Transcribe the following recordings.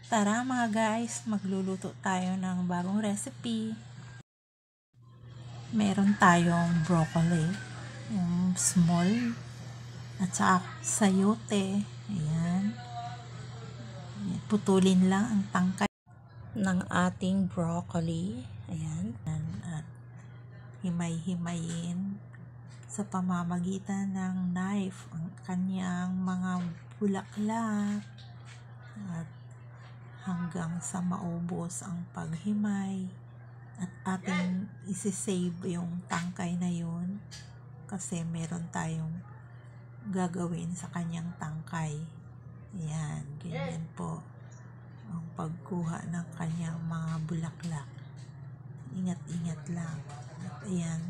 Tara mga guys, magluluto tayo ng bagong recipe. Meron tayong broccoli, yung small, at saka sayote. Ayan. Putulin lang ang tangkay ng ating broccoli. Ayan. At himay-himayin sa pamamagitan ng knife ang kanyang mga bulaklak at hanggang sa maubos ang paghimay at ating isi-save yung tangkay na yun kasi meron tayong gagawin sa kanyang tangkay. Ayan, ganyan po ang pagkuha ng kanyang mga bulaklak. Ingat-ingat lang. At ayan,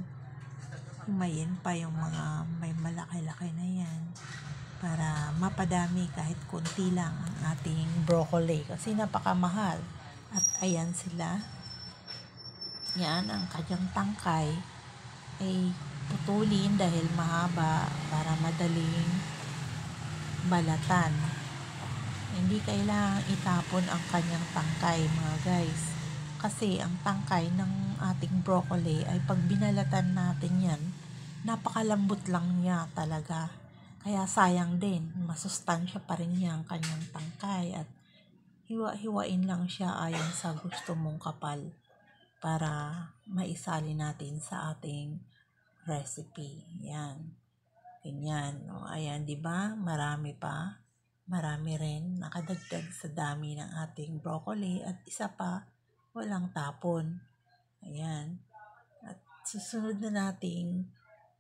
himayin pa yung mga may malaki-laki na yan para mapadami kahit konti lang ang ating broccoli kasi napakamahal. At ayan sila. Yan ang kanyang tangkay ay putulin dahil mahaba para madaling balatan. Hindi kailangang itapon ang kanyang tangkay mga guys kasi ang tangkay ng ating broccoli ay pag binalatan natin yan, napakalambot lang niya talaga. Kaya sayang din, masustansya pa rin niya ang kanyang tangkay at hiwa-hiwain lang siya ayon sa gusto mong kapal para maisali natin sa ating recipe. Yan. Ganyan. O, ayan, di ba? Marami pa. Marami rin nakadagdag sa dami ng ating broccoli at isa pa, walang tapon. Ayan. At susunod na nating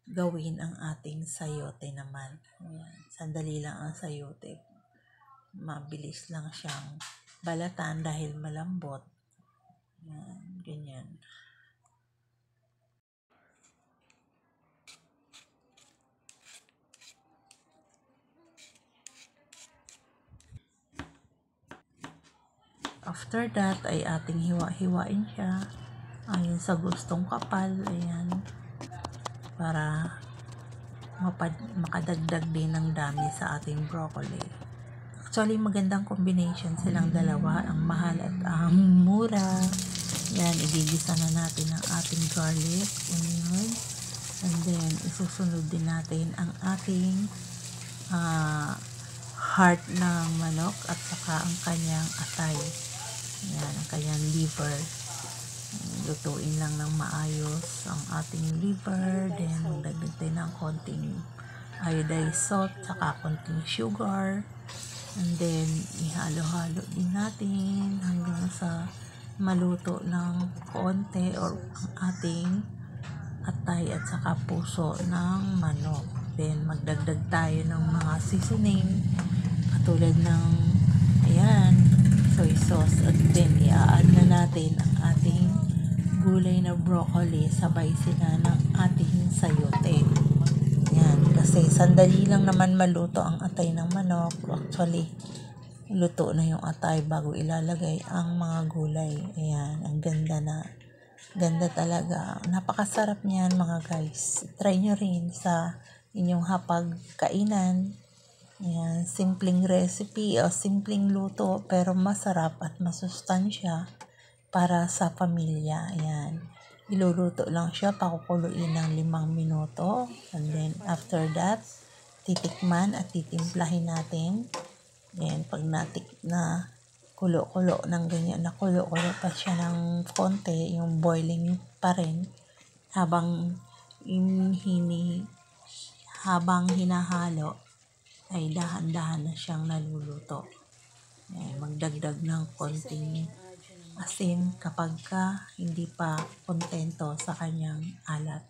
gawin ang ating sayote naman. Ayan. Sandali lang ang sayote. Mabilis lang siyang balatan dahil malambot. Ayan. Ganyan. After that ay ating hiwa-hiwain siya ayon sa gustong kapal. Ayan. Para makadagdag din ng dami sa ating broccoli. Actually, magandang combination silang dalawa, ang mahal at ang mura. Yan, igigisa na natin ang ating garlic, onion, and then isusunod din natin ang ating heart ng manok at saka ang kanyang atay. Yan, ang kanyang liver. Lutuin lang ng maayos ang ating liver, then magdagdag tayo ng konting iodized salt, saka konting sugar, and then ihalo-halo din natin hanggang sa maluto ng konti or ang ating atay at saka puso ng manok. Then magdagdag tayo ng mga seasoning katulad ng ayan, soy sauce, at then i-add na natin ang ating gulay na broccoli sabay sila ng ating sayote. Yan, kasi sandali lang naman maluto ang atay ng manok. Actually, luto na yung atay bago ilalagay ang mga gulay. Ayan, ang ganda na. Ganda talaga. Napakasarap niyan mga guys. Try nyo rin sa inyong hapagkainan. Ayan, simpleng recipe o simpleng luto pero masarap at masustansya para sa pamilya. Ayan. Iluluto lang siya, pakukuluin ng 5 minuto. And then, after that, titikman at titimplahin natin. Ayan, pag na kulo-kulo ng ganyan, na kulo-kulo pa siya ng konti, yung boiling pa rin, habang hinahalo, ay dahan-dahan na siyang naluluto. Ayan, magdagdag ng konting asin kapag hindi pa kontento sa kanyang alat.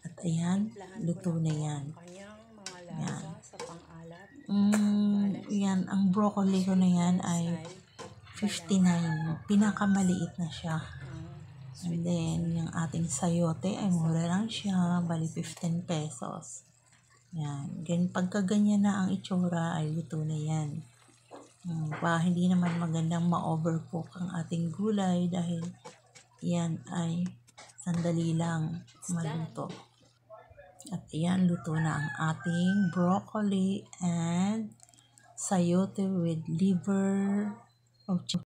At ayan, luto na yan. Yan. Yan, ang broccoli ko na yan ay 59. Pinakamaliit na siya. And then, yung ating sayote ay mura lang siya. Bali 15 pesos. Yan. Pagka ganyan na ang itsura ay luto na yan. Hindi naman magandang ma-overcook ang ating gulay dahil yan ay sandali lang maluto. At yan, luto na ang ating broccoli and sayote with liver of Ouch.